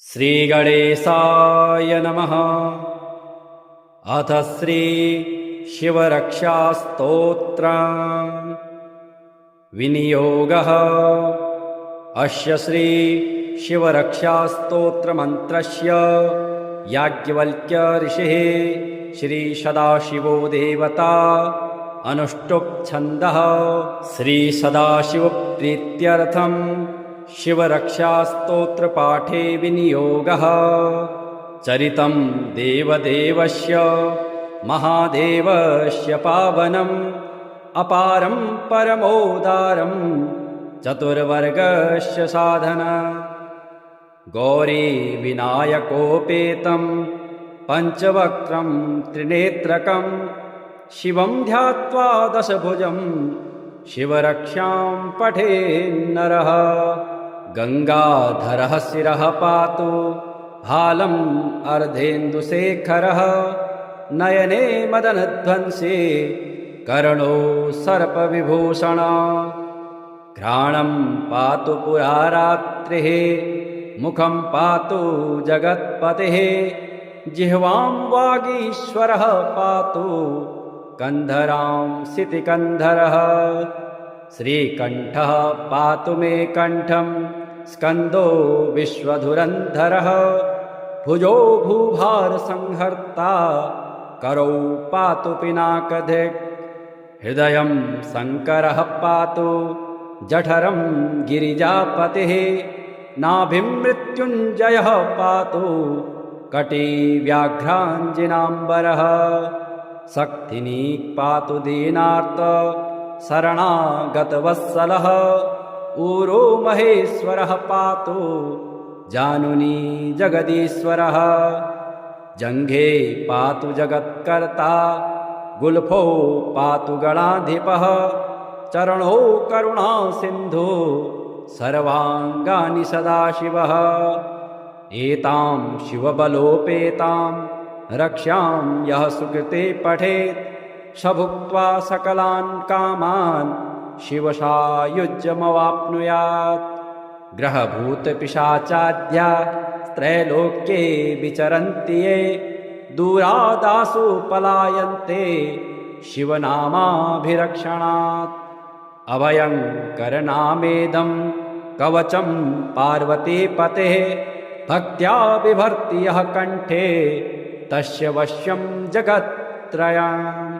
श्रीगणेशाय नमः। अथ श्री शिवरक्षास्तोत्रम् विनियोगः। अस्य श्री शिवरक्षास्तोत्रमन्त्रस्य याज्ञवल्क्य ऋषिः श्री सदाशिवो देवता अनुष्टुप् छन्दः। श्री सदाशिव प्रीत्यर्थं शिवरक्षास्तोत्रपाठे विनियोगः। चरितं देवदेवस्य महादेवस्य पावनम् अपारं परमोदारं चतुर्वर्गस्य साधना। गौरी विनायकोपेतं पञ्चवक्त्रं त्रिनेत्रकं शिवं ध्यात्वा दशभुजं शिवरक्षां पठेन्नरः। गंगाधरः शिरः पातु भालम् अर्धेन्दुशेखरः। नयने मदनध्वंसे कर्णो सर्पविभूषण। घ्राणं पातु पुरारात्रिः मुखं पातु जगत्पतिः। जिह्वां वागीश्वरः पातु कन्धरां सितिकन्धरः। श्रीकण्ठः पातु मे कण्ठं स्कन्दो विश्वधुरन्धरः। भुजो भूभारसंहर्ता करौ पातु पिनाकधिक्। हृदयं शङ्करः पातु जठरं गिरिजापतिः। नाभिं मृत्युञ्जयः पातु कटी व्याघ्राञ्जिनाम्बरः। शक्तिनी पातु दीनार्त शरणागतवत्सलः। ऊरो महेश्वरः पातु जानुनी जगदीश्वरः। जङ्घे पातु जगत्कर्ता गुल्फो पातु गणाधिपः। चरणौ करुणा सिन्धु सर्वाङ्गानि सदाशिवः। एतां शिवबलोपेतां रक्ष्यां यः सुकृते पठेत् स भुक्त्वा सकलान् कामान् शिवसायुज्यमवाप्नुयात्। ग्रहभूतपिशाचाद्या त्रैलोक्ये विचरन्ति ये दूरादासु पलायन्ते शिवनामाभिरक्षणात्। अभयङ्करनामेदं कवचं पार्वतीपतेः। भक्त्या बिभर्ति यः कण्ठे तस्य वश्यं जगत्त्रयम्।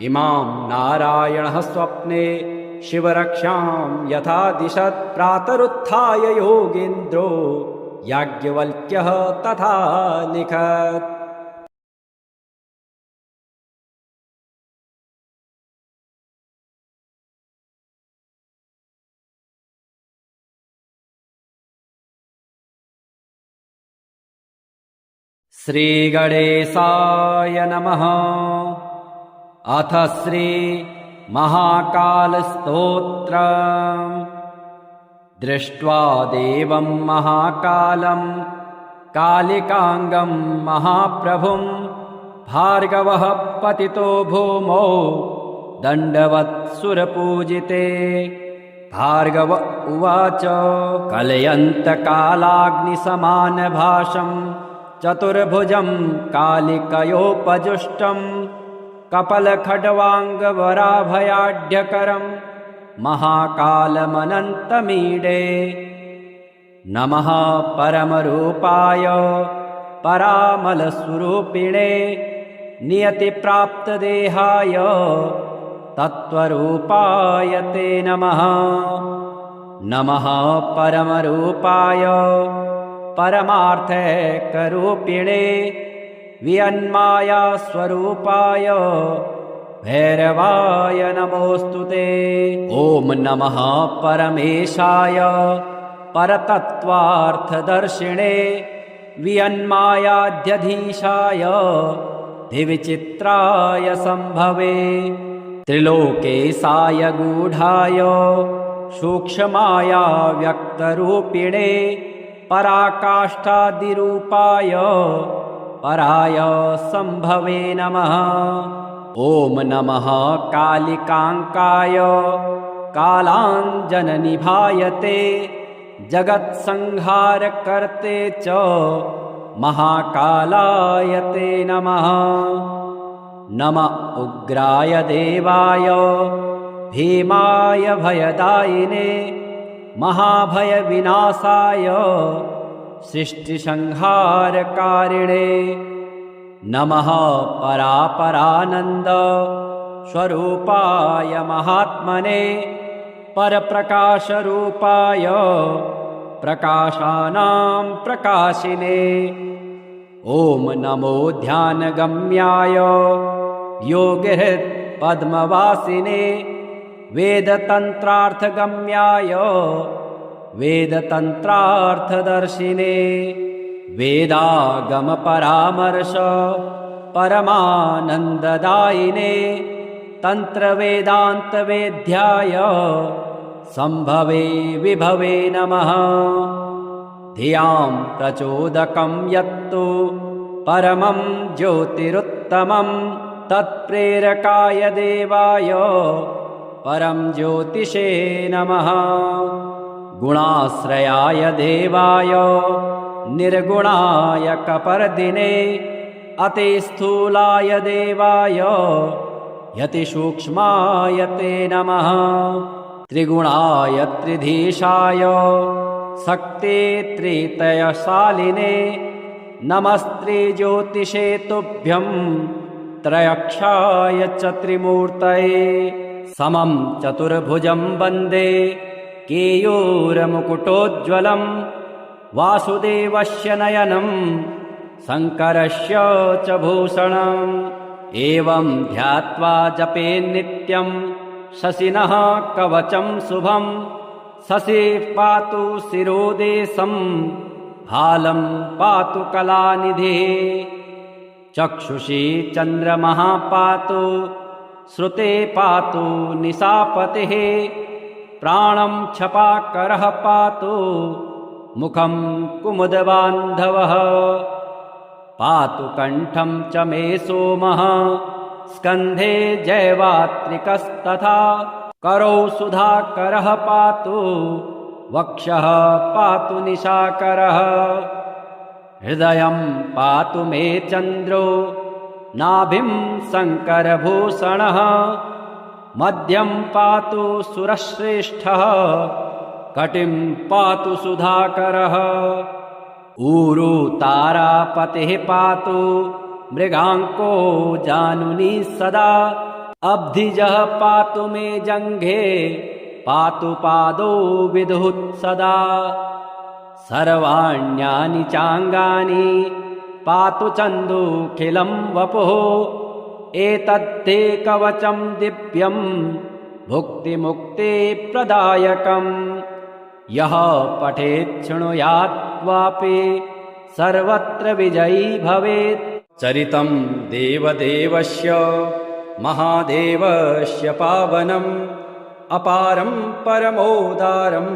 इमां नारायणः स्वप्ने शिवरक्षां यथा दिशत्। प्रातरुत्थाय योगीन्द्रो याज्ञवल्क्यः तथा लिखत्। श्रीगणेशाय नमः। अथ श्री महाकालस्तोत्रम्। दृष्ट्वा देवं महाकालं कालिकांगं महाप्रभुं। भार्गवः पतितो भूमौ दण्डवत्सुरपूजिते। भार्गव उवाच कलयन्तकालाग्निसमानभासं चतुर्भुजं कालिकयोपजुष्टं। कपलखड्वाङ्गवराभयाढ्यकरं महाकालमनन्तमीडे। नमः परमरूपाय परामलस्वरूपिणे। नियतिप्राप्तदेहाय तत्त्वरूपाय ते नमः। नमः परमरूपाय परमार्थैकरूपिणे। वियन्माया स्वरूपाय भैरवाय नमोऽस्तुते। ॐ नमः परमेशाय परतत्त्वार्थदर्शिने। वियन्मायाध्यधीशाय दिविचित्राय सम्भवे। त्रिलोकेशाय गूढाय सूक्ष्माया व्यक्तरूपिणे। पराकाष्ठादिरूपाय पराय सम्भवे नमः। ॐ नमः कालिकाङ्काय कालाञ्जननिभायते। जगत्संहारकर्ते च महाकालाय ते नमः। नम उग्राय देवाय भीमाय भयदायिने महाभयविनाशाय सृष्टिसंहारकारिणे। नमः परापरानन्द स्वरूपाय महात्मने परप्रकाशरूपाय प्रकाशानां प्रकाशिने। ॐ नमो ध्यानगम्याय योगिहृत् पद्मवासिने वेदतन्त्रार्थगम्याय वेदतन्त्रार्थदर्शिने। वेदागमपरामर्श परमानन्ददायिने तन्त्रवेदान्तवेद्याय सम्भवे विभवे नमः। धियां प्रचोदकं यत्तु परमं ज्योतिरुत्तमं तत्प्रेरकाय देवाय परं ज्योतिषे नमः। गुणाश्रयाय देवाय निर्गुणाय कपर्दिने अतिस्थूलाय देवाय यतिसूक्ष्माय ते नमः। त्रिगुणाय त्रिधीशाय शक्ते त्रितयशालिने नमस्त्रिज्योतिषे तुभ्यं त्रयक्षाय च त्रिमूर्तये। समं चतुर्भुजं वन्दे केयूरमुकुटोज्ज्वलं वासुदेवस्य नयनं शङ्करस्य च भूषणम्। एवं ध्यात्वा जपेन्नित्यं शशिनः कवचं शुभं शशि पातु शिरोदेशं हालं पातु कलानिधिः। चक्षुषी चन्द्रमः पातु श्रुते पातु निशापतिः प्राणं छपाकरः पातु मुखं कुमुदबान्धवः। पातु कण्ठं च मे सोमः स्कन्धे जैवात्रिकस्तथा करौ सुधाकरः पातु वक्षः पातु निशाकरः। हृदयं पातु मे चन्द्रो नाभिं शङ्करभूषणः मध्यं पातु सुरश्रेष्ठः कटिं पातु सुधाकरः। ऊरू तारापतिः पातु मृगाङ्को जानुनी सदा अब्धिजः पातु मे जङ्घे पातु पादौ विदुः सदा। सर्वाण्यानि चाङ्गानि पातु चन्दूखिलं वपुः एतद्धे कवचं दिव्यं भुक्तिमुक्तिप्रदायकम्। यः पठेत् शृणुयात् वापि सर्वत्र विजयी भवेत्। चरितं देवदेवस्य महादेवस्य पावनम् अपारं परमोदारं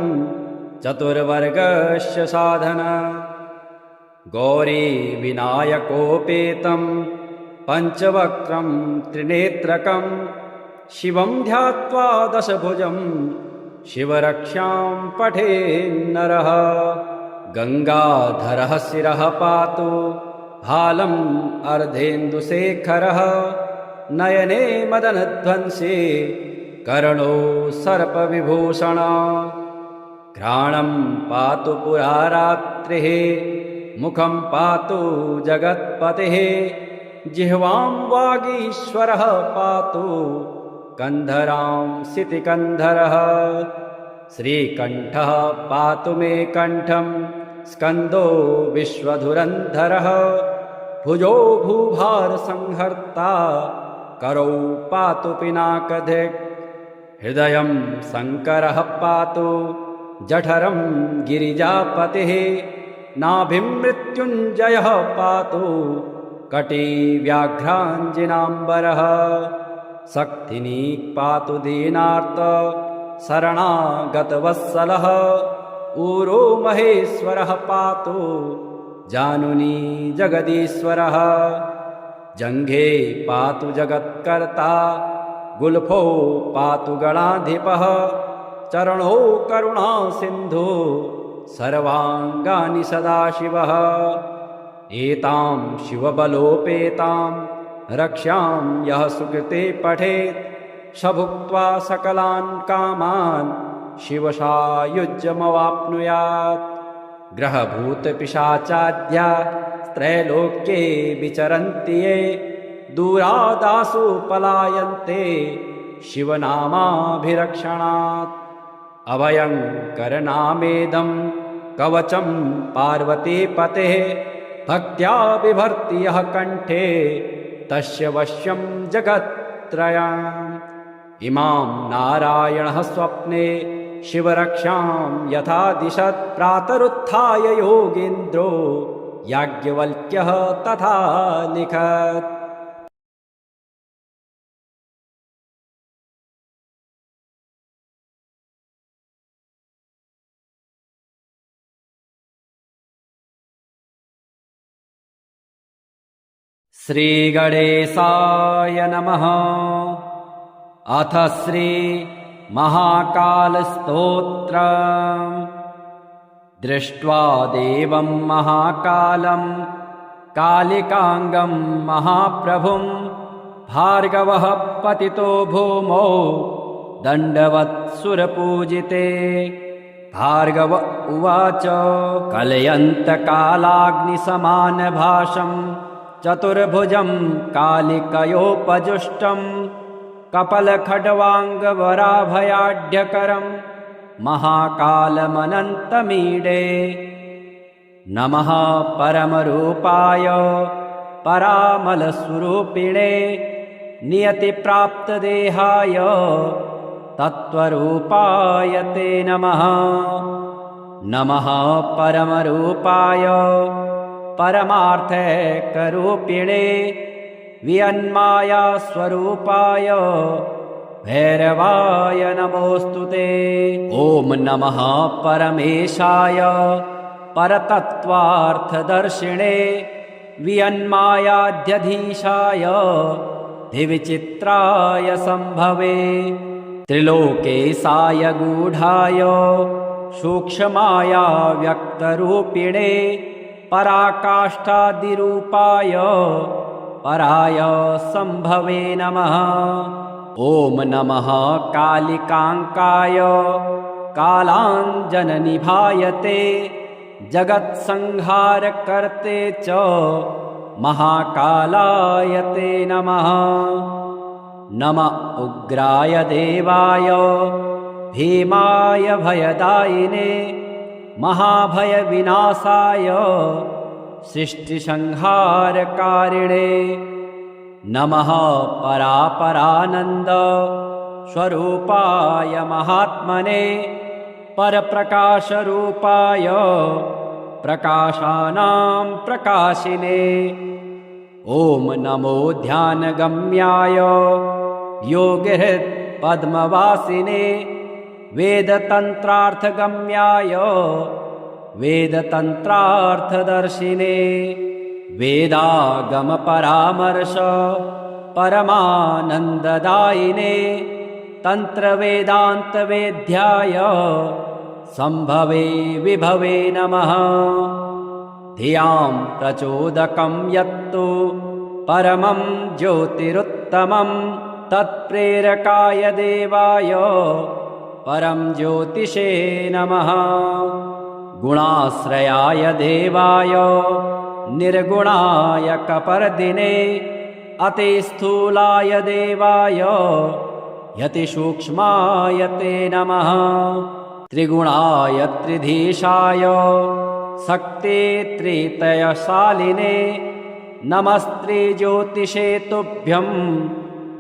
चतुर्वर्गस्य साधना। गौरी विनायकोपेतं पञ्चवक्त्रं त्रिनेत्रकं शिवं ध्यात्वा दशभुजं शिवरक्षां पठेन्नरः। गङ्गाधरः शिरः पातु हालम् अर्धेन्दुशेखरः नयने मदनध्वंसे कर्णो सर्पविभूषण। घ्राणं पातु पुरारात्रिः मुखं पातु जगत्पतिः जिह्वां वागीश्वरः पातु कन्धरां सितिकन्धरः। श्रीकण्ठः पातु मे कण्ठं स्कन्दो विश्वधुरन्धरः भुजो भूभारसंहर्ता करौ पातु पिनाकधिक्। हृदयं शङ्करः पातु जठरं गिरिजापतिः नाभिं मृत्युञ्जयः पातु कटी व्याघ्राञ्जिनाम्बरः। शक्तिनी पातु दीनार्त शरणागतवत्सलः ऊरो महेश्वरः पातु जानुनी जगदीश्वरः। जङ्घे पातु जगत्कर्ता गुल्फो पातु गणाधिपः चरणो करुणा सिन्धु सर्वाङ्गानि सदाशिवः। एतां शिवबलोपेतां रक्ष्यां यः सुकृते पठेत् स भुक्त्वा सकलान् कामान् शिवसायुज्यमवाप्नुयात्। ग्रहभूतपिशाचाद्या त्रैलोक्ये विचरन्ति ये दूरादासु पलायन्ते शिवनामाभिरक्षणात्। अभयङ्करनामेदं कवचं पार्वतीपतेः भक्त्या बिभर्ति यः कण्ठे तस्य वश्यं जगत्त्रयम्। इमां नारायणः स्वप्ने शिवरक्षां यथा दिशत् प्रातरुत्थाय योगीन्द्रो याज्ञवल्क्यः तथा लिखत्। श्रीगणेशाय नमः। अथ श्री महाकालस्तोत्रम्। दृष्ट्वा देवं महाकालं कालिकांगं महाप्रभुं भार्गवः पतितो भूमौ दण्डवत्सुरपूजिते। भार्गव उवाच कलयन्तकालाग्निसमानभासं चतुर्भुजं कालिकयोपजुष्टं कपलखड्वाङ्गवराभयाढ्यकरं महाकालमनन्तमीडे। नमः परमरूपाय परामलस्वरूपिणे नियतिप्राप्तदेहाय तत्त्वरूपाय ते नमः। नमः परमरूपाय परमार्थैकरूपिणे वियन्मायास्वरूपाय भैरवाय नमोऽस्तुते। ॐ नमः परमेशाय परतत्त्वार्थदर्शिणे वियन्मायाध्यधीशाय धिविचित्राय सम्भवे। त्रिलोकेशाय गूढाय सूक्ष्माया व्यक्तरूपिणे पराकाष्ठादिरूपाय पराय सम्भवे नमः। ॐ नमः कालिकाङ्काय कालाञ्जननिभायते जगत्संहारकर्ते च महाकालाय ते नमः। नम उग्राय देवाय भीमाय भयदायिने महाभयविनाशाय सृष्टिसंहारकारिणे। नमः परापरानन्द स्वरूपाय महात्मने परप्रकाशरूपाय प्रकाशानां प्रकाशिने। ॐ नमो ध्यानगम्याय योगिहृत्पद्मवासिने वेदतन्त्रार्थगम्याय वेदतन्त्रार्थदर्शिने। वेदागमपरामर्श परमानन्ददायिने तन्त्रवेदान्तवेद्याय सम्भवे विभवे नमः। धियां प्रचोदकं यत्तु परमं ज्योतिरुत्तमं तत्प्रेरकाय देवाय परं ज्योतिषे नमः। गुणाश्रयाय देवाय निर्गुणाय कपर्दिने अतिस्थूलाय देवाय यतिसूक्ष्माय ते नमः। त्रिगुणाय त्रिधीशाय शक्ते त्रितयशालिने नमस्त्रिज्योतिषे तुभ्यं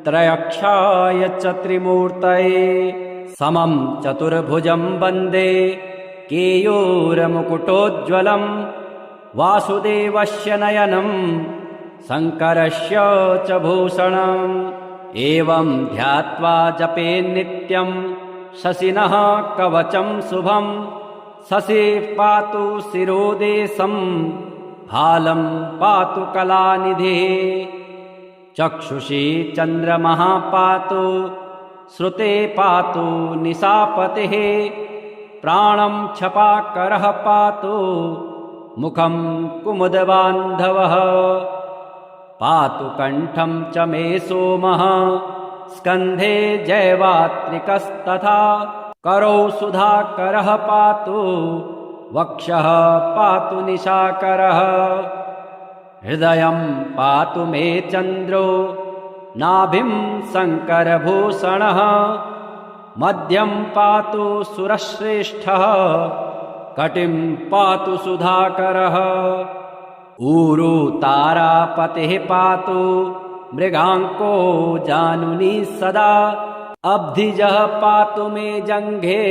त्रयक्षाय च त्रिमूर्तये। समं चतुर्भुजं वन्दे केयूरमुकुटोज्ज्वलं वासुदेवस्य नयनं शङ्करस्य च भूषणम्। एवं ध्यात्वा जपेन्नित्यं शशिनः कवचं शुभं शशि पातु शिरोदेशं भालं पातु कलानिधिः। चक्षुषी चन्द्रमः पातु श्रुते पातु निशापतिः प्राणं छपाकरः पातु मुखं कुमुदबान्धवः पातु कण्ठं च मे सोमः स्कन्धे जैवात्रिकस्तथा करौ सुधाकरः पातु वक्षः पातु निशाकरः हृदयं पातु मे चन्द्रो नाभिं शङ्करभूषणः मध्यं पातु सुरश्रेष्ठः कटिं पातु सुधाकरः ऊरू तारापतिः पातु मृगाङ्को जानुनी सदा अब्धिजः पातु मे जङ्घे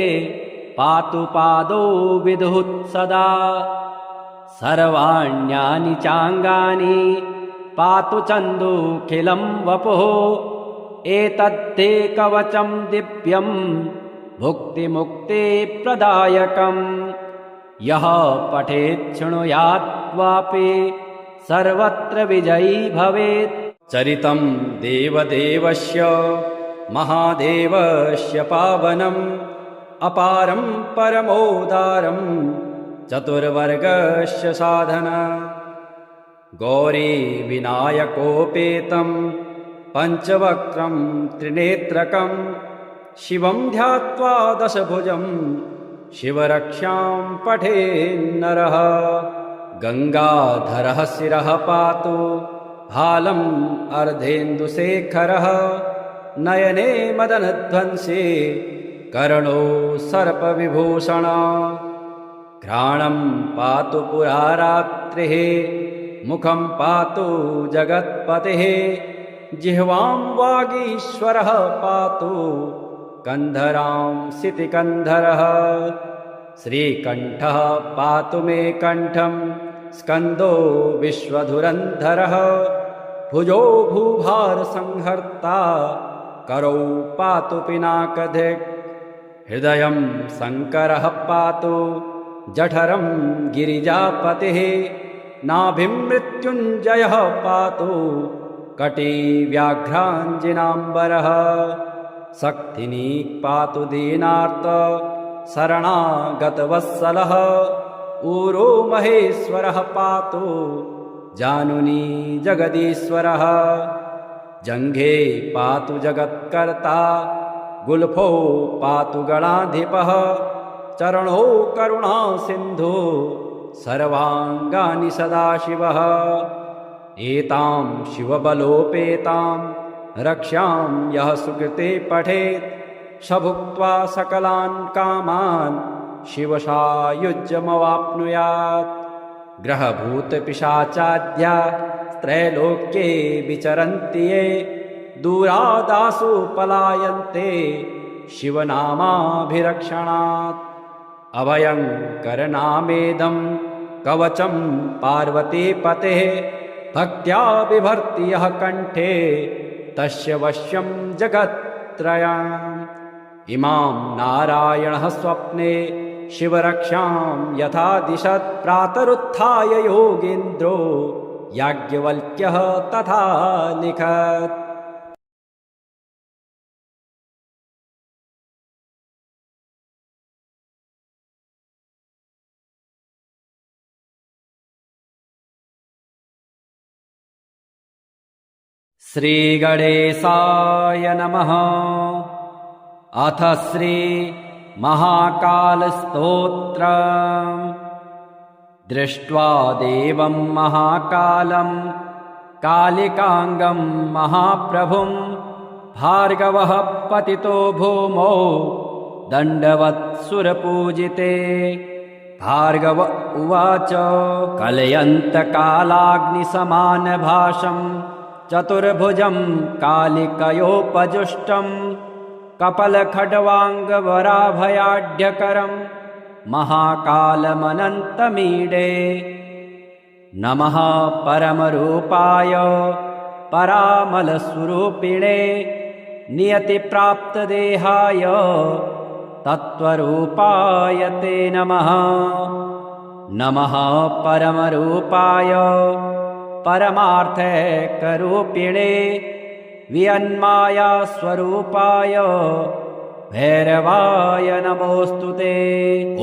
पातु पादौ विदुः सदा सर्वाण्यानि चाङ्गानि पातु चन्दूखिलं वपुः एतत्ते कवचं दिव्यं भुक्तिमुक्तिप्रदायकम् यः पठेत् शृणुयात् वापि सर्वत्र विजयी भवेत् चरितं देवदेवस्य महादेवस्य पावनम् अपारं परमोदारं चतुर्वर्गस्य साधना गौरी विनायकोपेतं पञ्चवक्त्रं त्रिनेत्रकं शिवं ध्यात्वा दशभुजं शिवरक्षां पठेन्नरः गङ्गाधरः शिरः पातु भालम् अर्धेन्दुशेखरः नयने मदनध्वंसे कर्णो सर्पविभूषण घ्राणं पातु पुरारात्रिः मुखं पातु जगत्पतिः जिह्वां वागीश्वरः पातु कन्धरां सितिकन्धरः श्रीकण्ठः पातु मे कण्ठं स्कन्दो विश्वधुरन्धरः भुजो भूभारसंहर्ता करौ पातु पिनाकधिक् हृदयं शङ्करः पातु जठरं गिरिजापतिः नाभिं मृत्युञ्जयः पातु कटी व्याघ्राञ्जिनाम्बरः शक्तिनी पातु दीनार्त शरणागतवत्सलः ऊरो महेश्वरः पातु जानुनी जगदीश्वरः जङ्घे पातु जगत्कर्ता गुल्फो पातु गणाधिपः चरणो करुणा सिन्धु सर्वाङ्गानि सदाशिवः एतां शिवबलोपेतां रक्ष्यां यः सुकृते पठेत् स भुक्त्वा सकलान् कामान् शिवसायुज्यमवाप्नुयात् ग्रहभूतपिशाचाद्या त्रैलोक्ये विचरन्ति ये दूरादासु पलायन्ते शिवनामाभिरक्षणात् अभयङ्करनामेदं कवचं पार्वतीपतेः भक्त्या बिभर्ति यः कण्ठे तस्य वश्यं जगत्त्रयम् इमां नारायणः स्वप्ने शिवरक्षां यथा दिशत् प्रातरुत्थाय योगीन्द्रो याज्ञवल्क्यः तथा लिखत्। श्रीगणेशाय नमः। अथ श्री महाकालस्तोत्रम्। दृष्ट्वा देवं महाकालं कालिकांगं महाप्रभुं भार्गवः पतितो भूमौ दण्डवत्सुरपूजिते। भार्गव उवाच कलयन्तकालाग्निसमानभासं चतुर्भुजं कालिकयोपजुष्टं कपलखड्वाङ्गवराभयाढ्यकरं महाकालमनन्तमीडे। नमः परमरूपाय परामलस्वरूपिणे नियतिप्राप्तदेहाय तत्त्वरूपाय ते नमः। नमः परमरूपाय परमार्थैकरूपिणे वियन्मायास्वरूपाय भैरवाय नमोऽस्तु ते।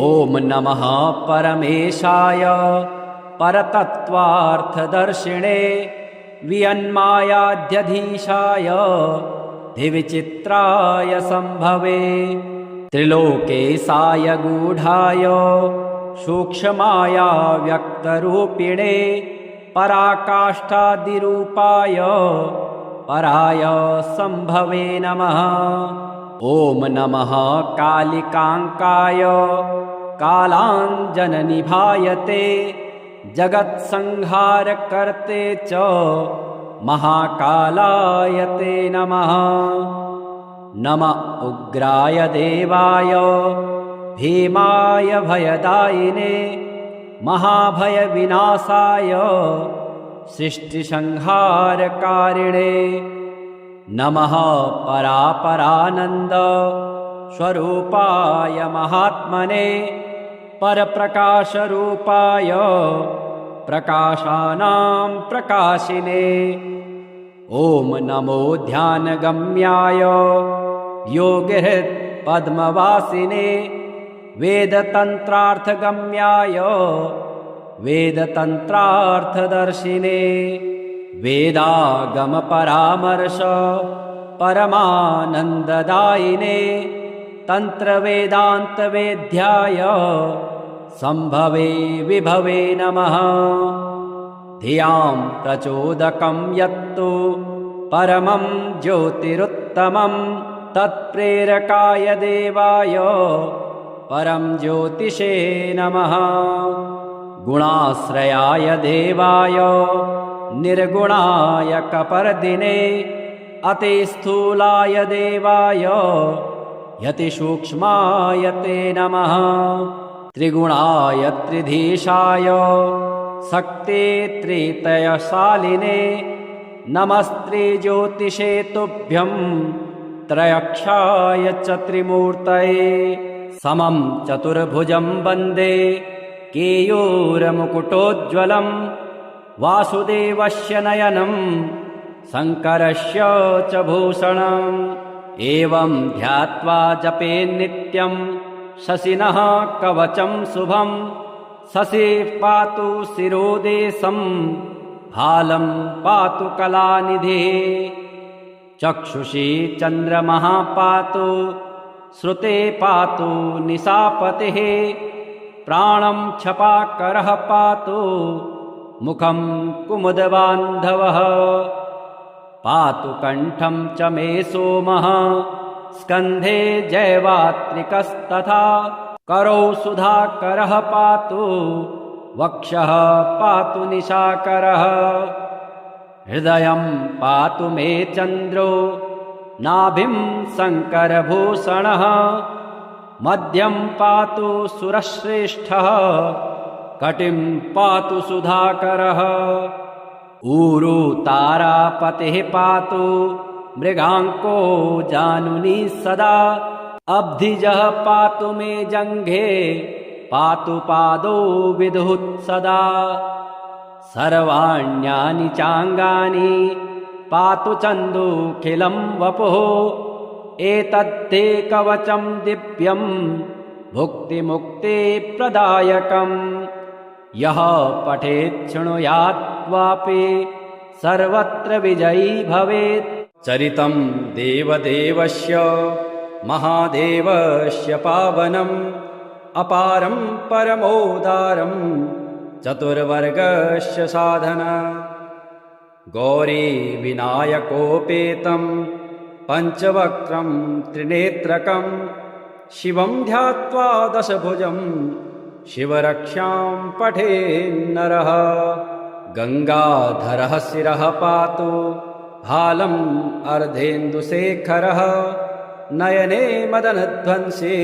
ॐ नमः परमेशाय परतत्त्वार्थदर्शिणे वियन्मायाध्यधीशाय द्विविचित्राय सम्भवे त्रिलोकेशाय गूढाय सूक्ष्माया व्यक्तरूपिणे पराकाष्ठादिरूपाय पराय सम्भवे नमः। ॐ नमः कालिकाङ्काय कालाञ्जननिभायते जगत्संहारकर्ते च महाकालाय ते नमः। नमः उग्राय देवाय भीमाय भयदायिने महाभयविनाशाय सृष्टिसंहारकारिणे नमः परापरानन्द स्वरूपाय महात्मने परप्रकाशरूपाय प्रकाशानां प्रकाशिने ॐ नमो ध्यानगम्याय योगिहृत्पद्मवासिने वेदतन्त्रार्थगम्याय वेदतन्त्रार्थदर्शिने वेदागमपरामर्श परमानन्ददायिने तन्त्रवेदान्तवेद्याय सम्भवे विभवे नमः। धियां प्रचोदकं यत्तु परमं ज्योतिरुत्तमं तत्प्रेरकाय देवाय परं ज्योतिषे नमः। गुणाश्रयाय देवाय निर्गुणाय कपर्दिने अतिस्थूलाय देवाय यतिसूक्ष्माय ते नमः। त्रिगुणाय त्रिधीशाय शक्ते त्रितयशालिने नमस्त्रिज्योतिषे तुभ्यं त्रयक्षाय च त्रिमूर्तये समं चतुर्भुजं वन्दे केयूरमुकुटोज्ज्वलं वासुदेवस्य नयनं शङ्करस्य च भूषणम् एवं ध्यात्वा जपेन्नित्यं शशिनः कवचं शुभं शशिः पातु शिरोदेशं भालं पातु कलानिधिः चक्षुषी चन्द्रमः पातु श्रुते पातु निशापतिः प्राणं क्षपाकरः पातु मुखं कुमुदबान्धवः पातु कण्ठं च मे सोमः स्कन्धे जैवात्रिकस्तथा करौ सुधाकरः पातु वक्षः पातु निशाकरः हृदयं पातु मे चन्द्रो नाभिं शङ्करभूषणः मध्यं पातु सुरश्रेष्ठः कटिं पातु सुधाकरः ऊरु तारापतिः पातु मृगाङ्को जानुनी सदा अब्धिजः पातु मे जङ्घे पातु पादौ विदुः सदा सर्वाण्यानि चाङ्गानि पातु चन्दुखिलं वपुः एतद्धे कवचं दिव्यं भुक्तिमुक्तिप्रदायकम् यः पठेत् शृणुयात् वापि सर्वत्र विजयी भवेत् चरितं देवदेवस्य महादेवस्य पावनम् अपारं परमोदारं चतुर्वर्गस्य साधना गौरी विनायकोपेतं पञ्चवक्त्रं त्रिनेत्रकं शिवं ध्यात्वा दशभुजं शिवरक्षां पठेन्नरः गङ्गाधरः शिरः पातु भालम् अर्धेन्दुशेखरः नयने मदनध्वंसे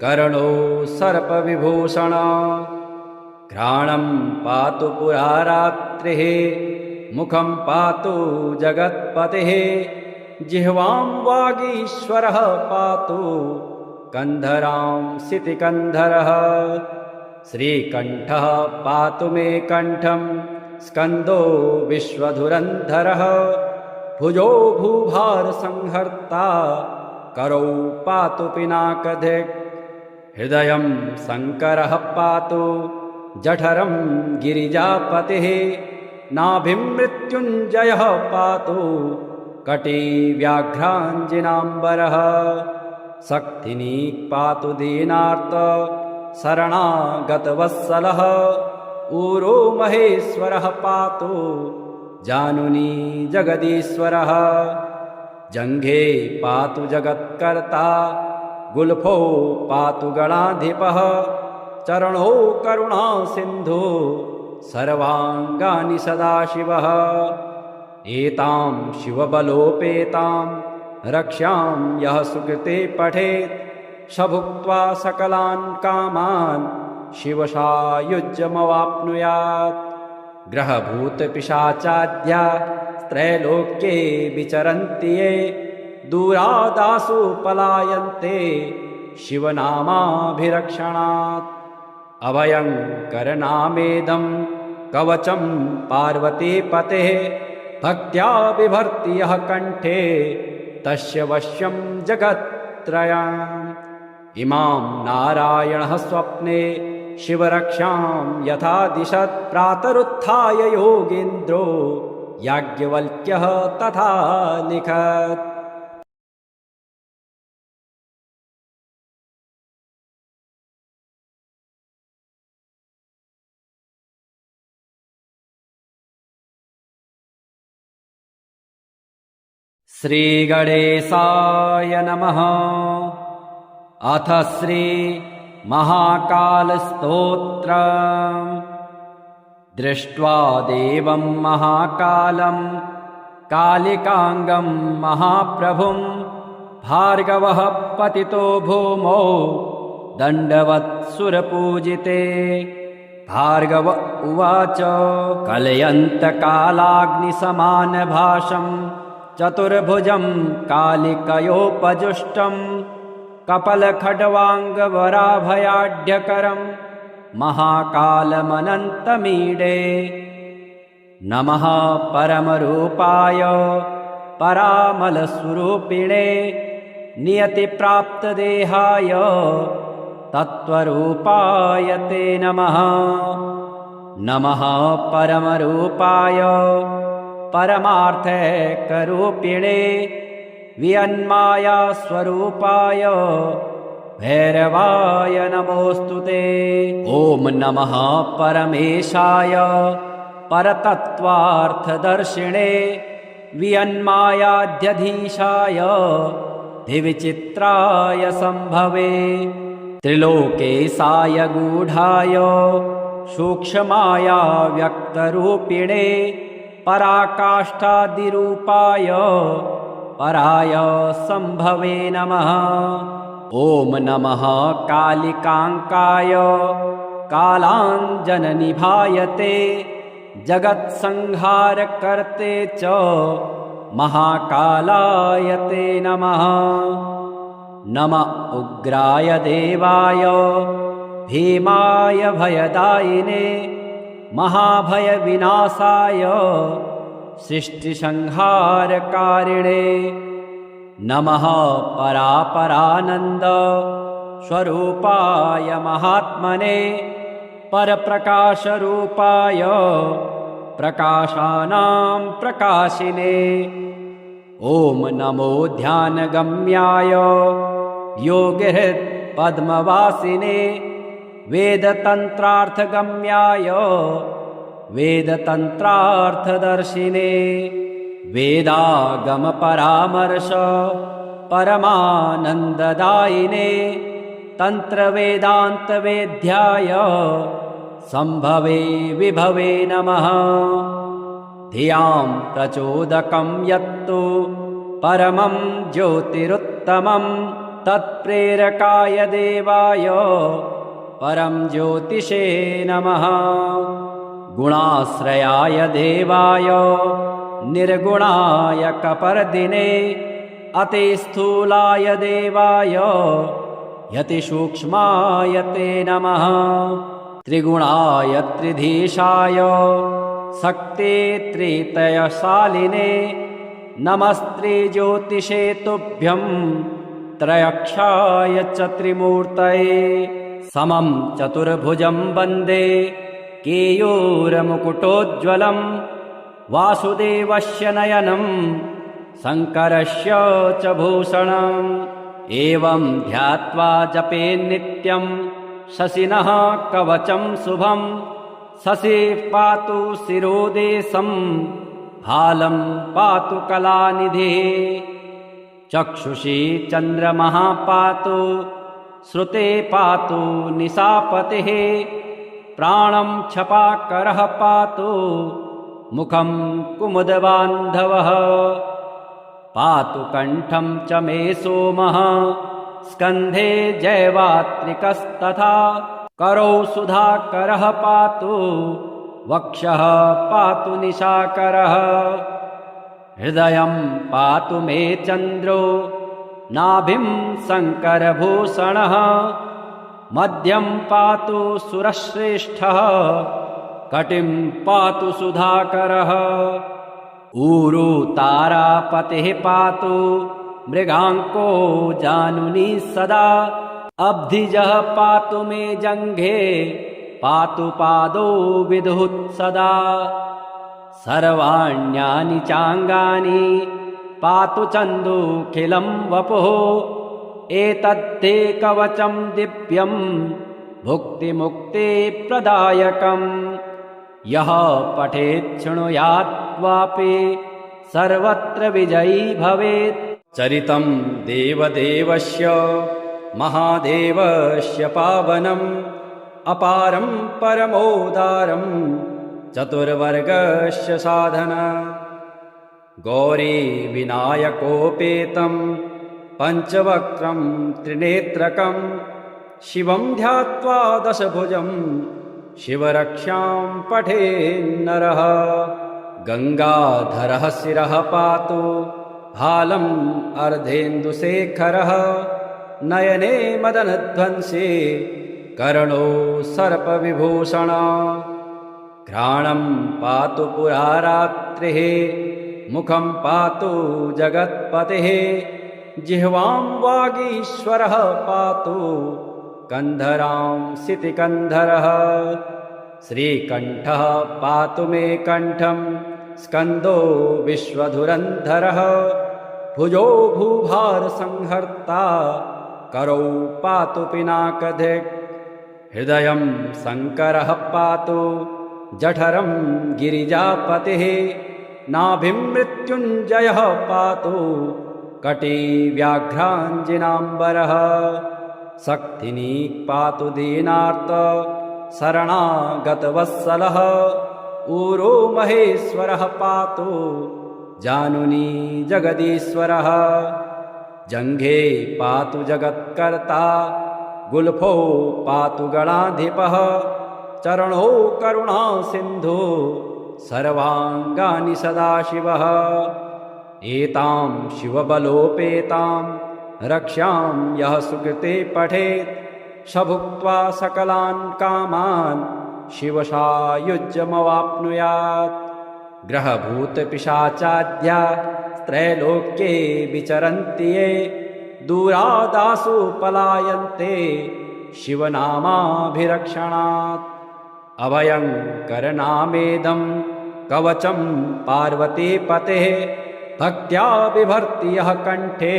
कर्णो सर्पविभूषण घ्राणं पातु पुरारात्रिः मुखं पातु जगत्पतिः जिह्वां वागीश्वरः पातु कन्धरां सितिकन्धरः श्रीकण्ठः पातु मे कण्ठं स्कन्दो विश्वधुरन्धरः भुजो भूभारसंहर्ता करौ पातु पिनाकधिक् हृदयं शङ्करः पातु जठरं गिरिजापतिः नाभिं मृत्युञ्जयः पातु कटी व्याघ्राञ्जिनाम्बरः शक्तिनी पातु दीनार्त शरणागतवत्सलः ऊरो महेश्वरः पातु जानुनी जगदीश्वरः जङ्घे पातु जगत्कर्ता गुल्फो पातु गणाधिपः चरणो करुणा सिन्धु सर्वाङ्गानि सदाशिवः एतां शिवबलोपेतां रक्ष्यां यः सुकृते पठेत् स भुक्त्वा सकलान् कामान् शिवसायुज्यमवाप्नुयात् ग्रहभूतपिशाचाद्या त्रैलोक्ये विचरन्ति ये दूरादासु पलायन्ते शिवनामाभिरक्षणात् अभयङ्करनामेदं कवचं पार्वतीपतेः भक्त्या बिभर्ति यः कण्ठे तस्य वश्यं जगत्त्रयम् इमां नारायणः स्वप्ने शिवरक्षां यथा दिशत् प्रातरुत्थाय योगीन्द्रो याज्ञवल्क्यः तथा लिखत्। श्रीगणेशाय नमः। अथ श्री महाकालस्तोत्रम्। दृष्ट्वा देवं महाकालं कालिकांगं महाप्रभुं भार्गवः पतितो भूमौ दण्डवत्सुरपूजिते। भार्गव उवाच कलयन्तकालाग्निसमानभासं चतुर्भुजं कालिकयोपजुष्टं कपलखड्वाङ्गवराभयाढ्यकरं महाकालमनन्तमीडे। नमः परमरूपाय परामलस्वरूपिणे नियतिप्राप्तदेहाय तत्त्वरूपाय ते नमः। नमः परमरूपाय परमार्थैकरूपिणे वियन्माया स्वरूपाय भैरवाय नमोऽस्तुते। ॐ नमः परमेशाय परतत्त्वार्थदर्शिणे वियन्मायाध्यधीशाय धिविचित्राय सम्भवे। त्रिलोकेशाय गूढाय सूक्ष्माया व्यक्तरूपिणे पराकाष्ठादिरूपाय पराय सम्भवे नमः। ॐ नमः कालिकाङ्काय कालाञ्जननिभायते जगत्संहारकर्ते च महाकालाय ते नमः। नम उग्राय देवाय भीमाय भयदायिने महाभयविनाशाय सृष्टिसंहारकारिणे। नमः परापरानन्द स्वरूपाय महात्मने परप्रकाशरूपाय प्रकाशानां प्रकाशिने। ॐ नमो ध्यानगम्याय योगिहृत्पद्मवासिने वेदतन्त्रार्थगम्याय वेदतन्त्रार्थदर्शिने। वेदागमपरामर्श परमानन्ददायिने तन्त्रवेदान्तवेद्याय सम्भवे विभवे नमः। धियां प्रचोदकं यत्तु परमं ज्योतिरुत्तमं तत्प्रेरकाय देवाय परं ज्योतिषे नमः। गुणाश्रयाय देवाय निर्गुणाय कपर्दिने अतिस्थूलाय देवाय यतिसूक्ष्माय ते नमः। त्रिगुणाय त्रिधीशाय शक्ते त्रितयशालिने नमस्त्रिज्योतिषे तुभ्यं त्रयक्षाय च त्रिमूर्तये समं चतुर्भुजं वन्दे केयूरमुकुटोज्ज्वलं वासुदेवस्य नयनं शङ्करस्य च भूषणम् एवं ध्यात्वा जपेन्नित्यं शशिनः कवचं शुभं शशिः पातु शिरोदेशं भालं पातु कलानिधिः चक्षुषी चन्द्रमः पातु श्रुते पातु निशापतिः प्राणं छपाकरः पातु मुखं कुमुदबान्धवः पातु कण्ठं च मे सोमः स्कन्धे जयवात्रिकस्तथा करौ सुधाकरः पातु वक्षः पातु निशाकरः हृदयं पातु मे चन्द्रो नाभिं शङ्करभूषणः मध्यं पातु सुरश्रेष्ठः कटिं पातु सुधाकरः ऊरू तारापतिः पातु मृगाङ्को जानुनी सदा अब्धिजः पातु मे जङ्घे पातु पादौ विदुः सदा सर्वाण्यानि चाङ्गानि पातु चन्दूखिलं वपुः एतद्धे कवचं दिव्यं भुक्तिमुक्तिप्रदायकम् यः पठेत् शृणुयात् वापि सर्वत्र विजयी भवेत् चरितं देवदेवस्य महादेवस्य पावनम् अपारं परमोदारं चतुर्वर्गस्य साधना गौरी विनायकोपेतं पञ्चवक्त्रं त्रिनेत्रकं शिवं ध्यात्वा दशभुजं शिवरक्षां पठेन्नरः गङ्गाधरः शिरः पातु भालम् अर्धेन्दुशेखरः नयने मदनध्वंसे कर्णो सर्पविभूषण घ्राणं पातु पुरारात्रिः मुखं पातु जगत्पतिः जिह्वां वागीश्वरः पातु कन्धरां सितिकन्धरः श्रीकण्ठः पातु मे कण्ठं स्कन्दो विश्वधुरन्धरः भुजो भूभारसंहर्ता करौ पातु पिनाकधिक् हृदयं शङ्करः पातु जठरं गिरिजापतिः नाभिं मृत्युञ्जयः पातु कटी व्याघ्राञ्जिनाम्बरः शक्तिनी पातु दीनार्त शरणागतवत्सलः ऊरो महेश्वरः पातु जानुनी जगदीश्वरः जङ्घे पातु जगत्कर्ता गुल्फो पातु गणाधिपः चरणो करुणासिन्धु सर्वाङ्गानि सदाशिवः एतां शिवबलोपेतां रक्ष्यां यः सुकृते पठेत् स भुक्त्वा सकलान् कामान् शिवसायुज्यमवाप्नुयात् ग्रहभूतपिशाचाद्या त्रैलोक्ये विचरन्ति ये दूरादासु पलायन्ते शिवनामाभिरक्षणात् अभयङ्करनामेदं कवचं पार्वतीपतेः भक्त्या बिभर्ति यः कण्ठे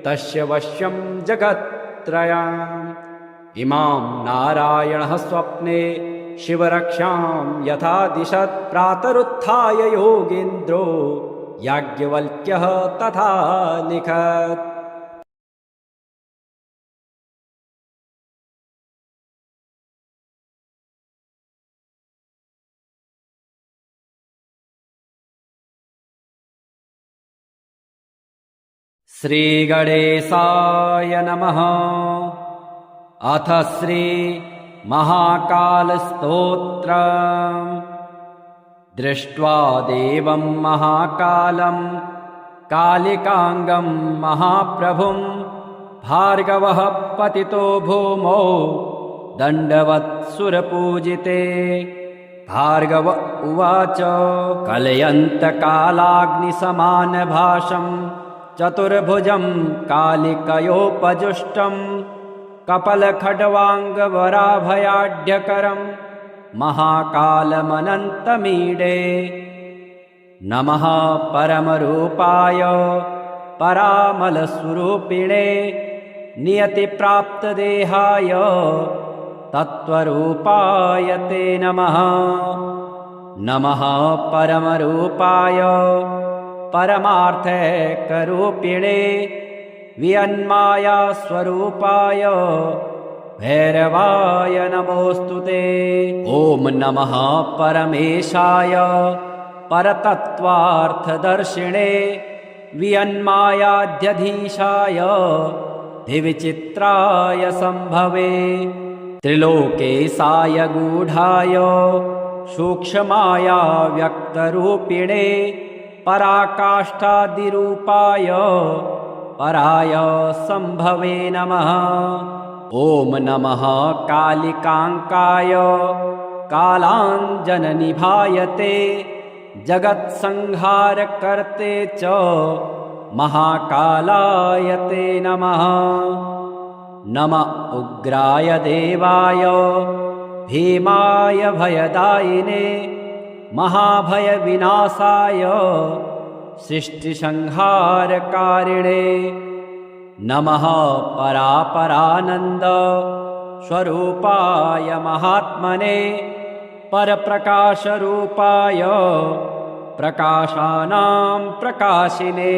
तस्य वश्यं जगत्त्रयम् इमां नारायणः स्वप्ने शिवरक्षां यथा दिशत् प्रातरुत्थाय योगीन्द्रो याज्ञवल्क्यः तथा लिखत्। श्रीगणेशाय नमः। अथ श्री महाकालस्तोत्रम्। दृष्ट्वा देवं महाकालं कालिकांगं महाप्रभुं भार्गवः पतितो भूमौ दण्डवत्सुरपूजिते। भार्गव उवाच कलयन्तकालाग्निसमानभाषं चतुर्भुजं कालिकयोपजुष्टं कपलखड्वाङ्गवराभयाढ्यकरं महाकालमनन्तमीडे। नमः परमरूपाय परामलस्वरूपिणे नियतिप्राप्तदेहाय तत्त्वरूपाय ते नमः। नमः परमरूपाय परमार्थैकरूपिणे वियन्मायास्वरूपाय भैरवाय नमोऽस्तु ते। ॐ नमः परमेशाय परतत्त्वार्थदर्शिणे वियन्मायाध्यधीशाय दिविचित्राय सम्भवे। त्रिलोकेशाय गूढाय सूक्ष्माया व्यक्तरूपिणे पराकाष्ठादिरूपाय पराय सम्भवे नमः। ॐ नमः कालिकाङ्काय कालाञ्जननिभायते जगत्संहारकर्ते च महाकालाय ते नमः। नमः उग्राय देवाय भीमाय भयदायिने महाभयविनाशाय सृष्टिसंहारकारिणे। नमः परापरानन्द स्वरूपाय महात्मने परप्रकाशरूपाय प्रकाशानां प्रकाशिने।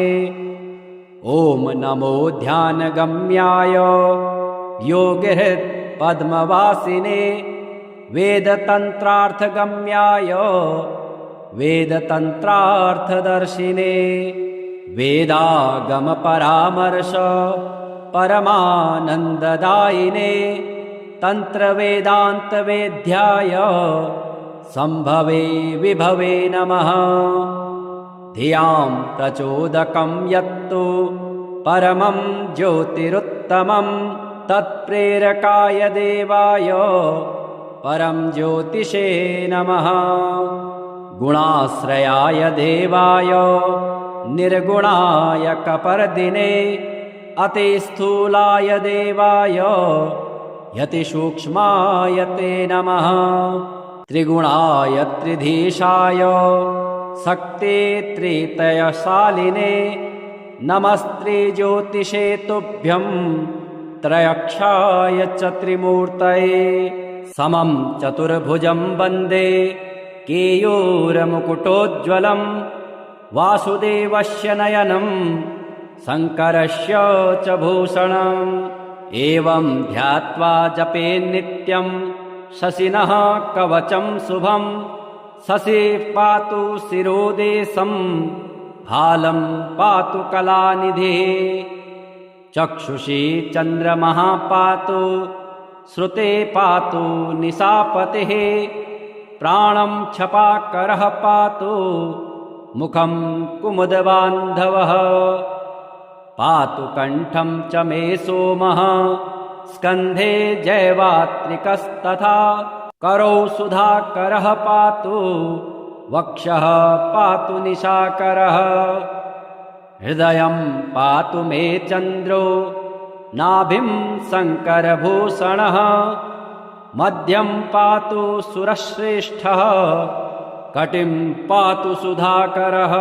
ॐ नमो ध्यानगम्याय योगिहृत्पद्मवासिने वेदतन्त्रार्थगम्याय वेदतन्त्रार्थदर्शिने। वेदागमपरामर्श परमानन्ददायिने तन्त्रवेदान्तवेद्याय सम्भवे विभवे नमः। धियां प्रचोदकं यत्तु परमं ज्योतिरुत्तमं तत्प्रेरकाय देवाय परं ज्योतिषे नमः। गुणाश्रयाय देवाय निर्गुणाय कपर्दिने अतिस्थूलाय देवाय यतिसूक्ष्माय ते नमः। त्रिगुणाय त्रिधीशाय शक्ते त्रितयशालिने नमस्त्रिज्योतिषे तुभ्यं त्रयक्षाय च त्रिमूर्तये। समं चतुर्भुजं वन्दे केयूरमुकुटोज्ज्वलं वासुदेवस्य नयनं शङ्करस्य च भूषणम्। एवं ध्यात्वा जपेन्नित्यं शशिनः कवचं शुभं शशि पातु शिरोदेशं हालं पातु कलानिधिः। चक्षुषी चन्द्रमः पातु श्रुते पातु निशापतिः प्राणं छपाकरः पातु मुखं कुमुदबान्धवः। पातु कण्ठं च मे सोमः स्कन्धे जैवात्रिकस्तथा करौ सुधाकरः पातु वक्षः पातु निशाकरः। हृदयं पातु मे चन्द्रो नाभिं शङ्करभूषणः मध्यं पातु सुरश्रेष्ठः कटिं पातु सुधाकरः।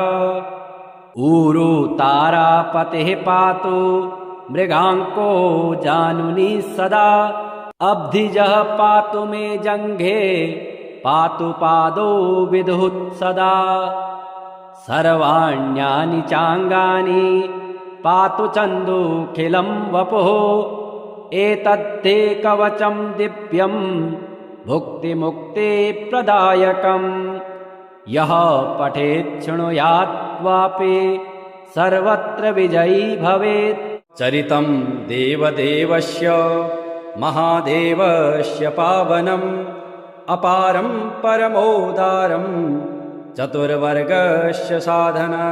ऊरू तारापतिः पातु मृगाङ्को जानुनी सदा अब्धिजः पातु मे जङ्घे पातु पादौ विदुः सदा। सर्वाण्यानि चाङ्गानि पातु चन्दूखिलं वपुः एतद्धे कवचं दिव्यं भुक्तिमुक्तिप्रदायकम्। यः पठेत् शृणुयाद्वापि सर्वत्र विजयी भवेत्। चरितं देवदेवस्य महादेवस्य पावनम् अपारं परमोदारं चतुर्वर्गस्य साधना।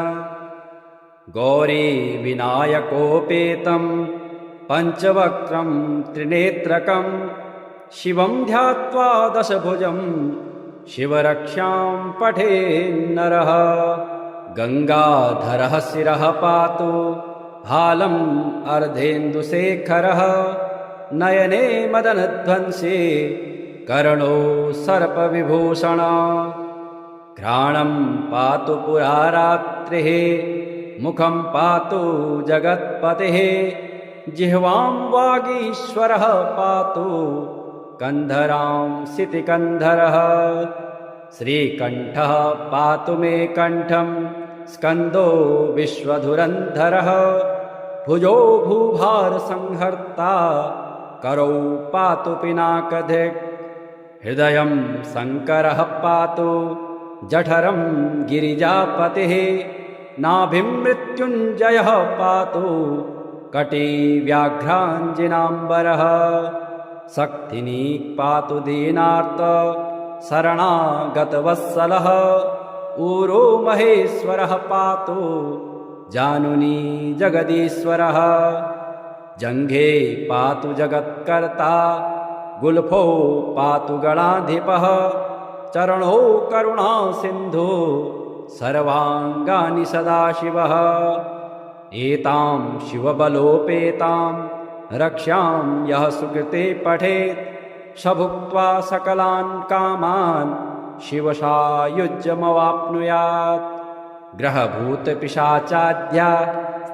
गौरी विनायकोपेतं पञ्चवक्त्रं त्रिनेत्रकं शिवं ध्यात्वा दशभुजं शिवरक्षां पठेन्नरः। गङ्गाधरः शिरः पातु भालम् अर्धेन्दुशेखरः नयने मदनध्वंसे कर्णो सर्पविभूषण घ्राणं पातु पुरारात्रिः मुखं पातु जगत्पतिः जिह्वां वागीश्वरः पातु कन्धरां सितिकन्धरः श्रीकण्ठः पातु मे कण्ठं स्कन्दो विश्वधुरन्धरः भुजो भूभारसंहर्ता करौ पातु पिनाकधिक् हृदयं शङ्करः पातु जठरं गिरिजापतिः नाभिं मृत्युञ्जयः पातु कटी व्याघ्राञ्जिनाम्बरः शक्तिनी पातु दीनार्त शरणागतवत्सलः ऊरो महेश्वरः पातु जानुनी जगदीश्वरः जङ्घे पातु जगत्कर्ता गुल्फो पातु गणाधिपः चरणो करुणा सिन्धु सर्वाङ्गानि सदाशिवः एतां शिवबलोपेतां रक्ष्यां यः सुकृते पठेत् स भुक्त्वा सकलान् कामान् शिवसायुज्यमवाप्नुयात् ग्रहभूतपिशाचाद्या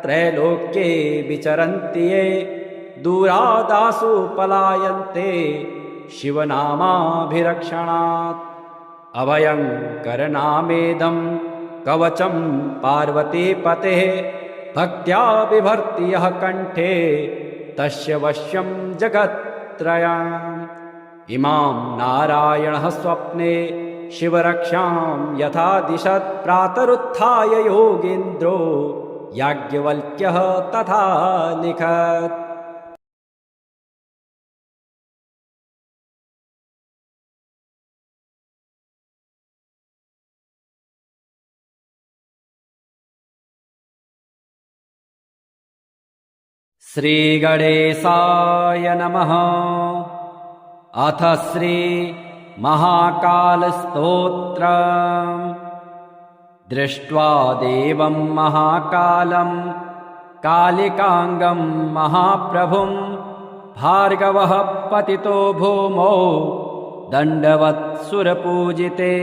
त्रैलोक्ये विचरन्ति ये दूरादासु पलायन्ते शिवनामाभिरक्षणात् अभयङ्करनामेदं कवचं पार्वतीपतेः भक्त्या बिभर्ति यः कण्ठे तस्य वश्यं जगत्त्रयम् इमां नारायणः स्वप्ने शिवरक्षां यथा दिशत् प्रातरुत्थाय योगीन्द्रो याज्ञवल्क्यः तथा लिखत्। श्रीगणेशाय नमः। अथ श्री महाकालस्तोत्रम्। दृष्ट्वा देवं महाकालं कालिकांगं महाप्रभुं भार्गवः पतितो भूमौ दण्डवत्सुरपूजिते।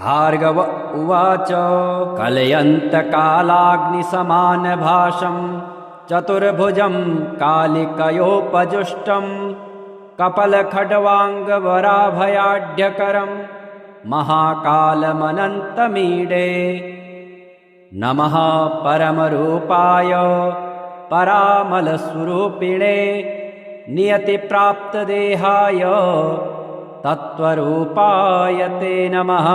भार्गव उवाच कलयन्तकालाग्निसमानभासं चतुर्भुजं कालिकयोपजुष्टं कपलखड्वाङ्गवराभयाढ्यकरं महाकालमनन्तमीडे। नमः परमरूपाय परामलस्वरूपिणे नियतिप्राप्तदेहाय तत्त्वरूपाय ते नमः।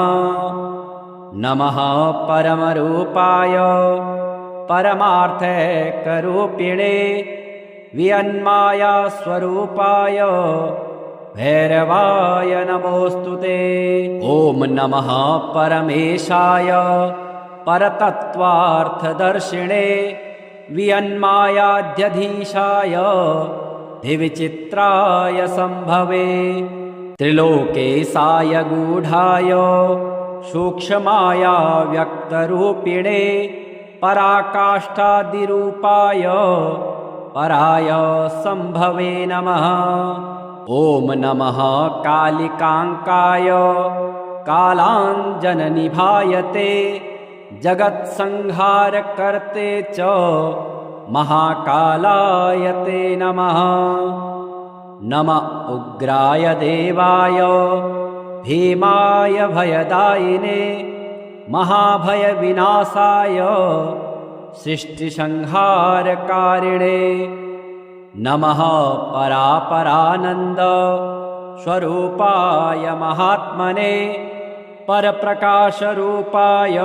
नमः परमरूपाय परमार्थैकरूपिणे वियन्मायास्वरूपाय भैरवाय नमोऽस्तुते। ॐ नमः परमेशाय परतत्त्वार्थदर्शिणे वियन्मायाध्यधीशाय दिविचित्राय सम्भवे। त्रिलोकेशाय गूढाय सूक्ष्माया व्यक्तरूपिणे पराकाष्ठादिरूपाय पराय सम्भवे नमः। ॐ नमः कालिकाङ्काय कालाञ्जननिभायते जगत्संहारकर्ते च महाकालाय ते नमः। नम उग्राय देवाय भीमाय भयदायिने महाभयविनाशाय सृष्टिसंहारकारिणे। नमः परापरानन्द स्वरूपाय महात्मने परप्रकाशरूपाय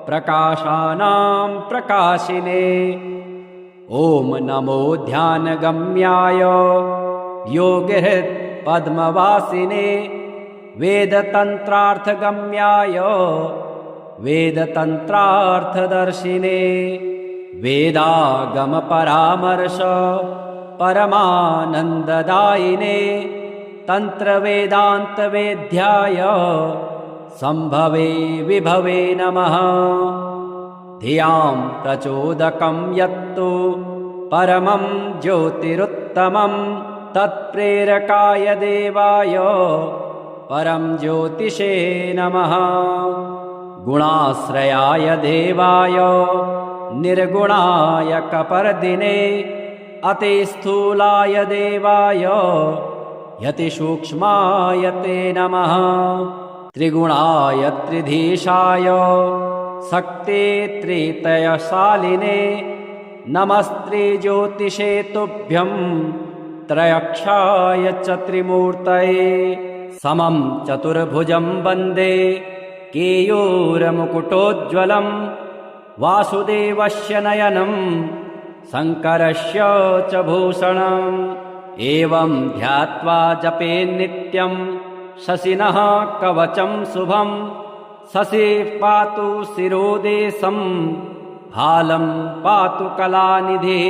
प्रकाशानां प्रकाशिने। ॐ नमो ध्यानगम्याय योगिहृत् पद्मवासिने वेदतन्त्रार्थगम्याय वेदतन्त्रार्थदर्शिने। वेदागमपरामर्श परमानन्ददायिने तन्त्रवेदान्तवेद्याय सम्भवे विभवे नमः। धियां प्रचोदकं यत्तु परमं ज्योतिरुत्तमं तत्प्रेरकाय देवाय परं ज्योतिषे नमः। गुणाश्रयाय देवाय निर्गुणाय कपर्दिने अतिस्थूलाय देवाय यतिसूक्ष्माय ते नमः। त्रिगुणाय त्रिधीशाय शक्ते त्रितयशालिने नमस्ते ज्योतिषे तुभ्यं त्रयक्षाय च त्रिमूर्तये। समं चतुर्भुजं वन्दे केयूरमुकुटोज्ज्वलं वासुदेवस्य नयनं शङ्करस्य च भूषणम्। एवं ध्यात्वा जपेन्नित्यं शशिनः कवचं शुभं शशिः पातु शिरोदेशं भालं पातु कलानिधिः।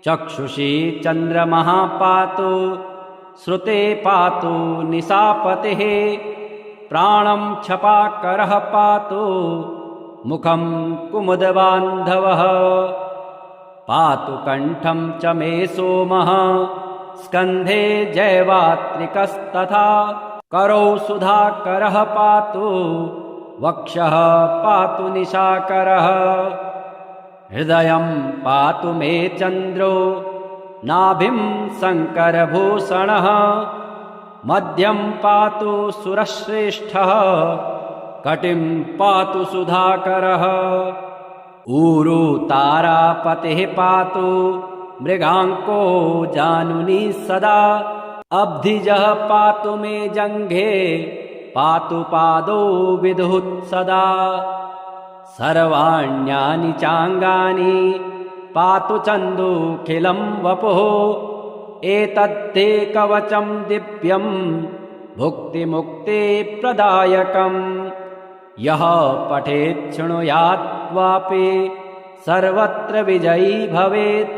चक्षुषी चन्द्रमः पातु श्रुते पातु निशापतिः प्राणं क्षपाकरः पातु मुखं कुमुदबान्धवः। पातु कण्ठं च मे सोमः स्कन्धे जैवात्रिकस्तथा करौ सुधाकरः पातु वक्षः पातु निशाकरः। हृदयं पातु मे चन्द्रो नाभिं शङ्करभूषणः मध्यं पातु सुरश्रेष्ठः कटिं पातु सुधाकरः। ऊरु तारापतिः पातु मृगाङ्को जानुनी सदा अब्धिजः पातु मे जङ्घे पातु पादौ विदुः सदा। सर्वाण्यानि चाङ्गानि पातु चन्दूखिलं वपुः एतद्धे कवचं दिव्यं भुक्तिमुक्तिप्रदायकम्। यः पठेत् शृणुयात् वापि सर्वत्र विजयी भवेत्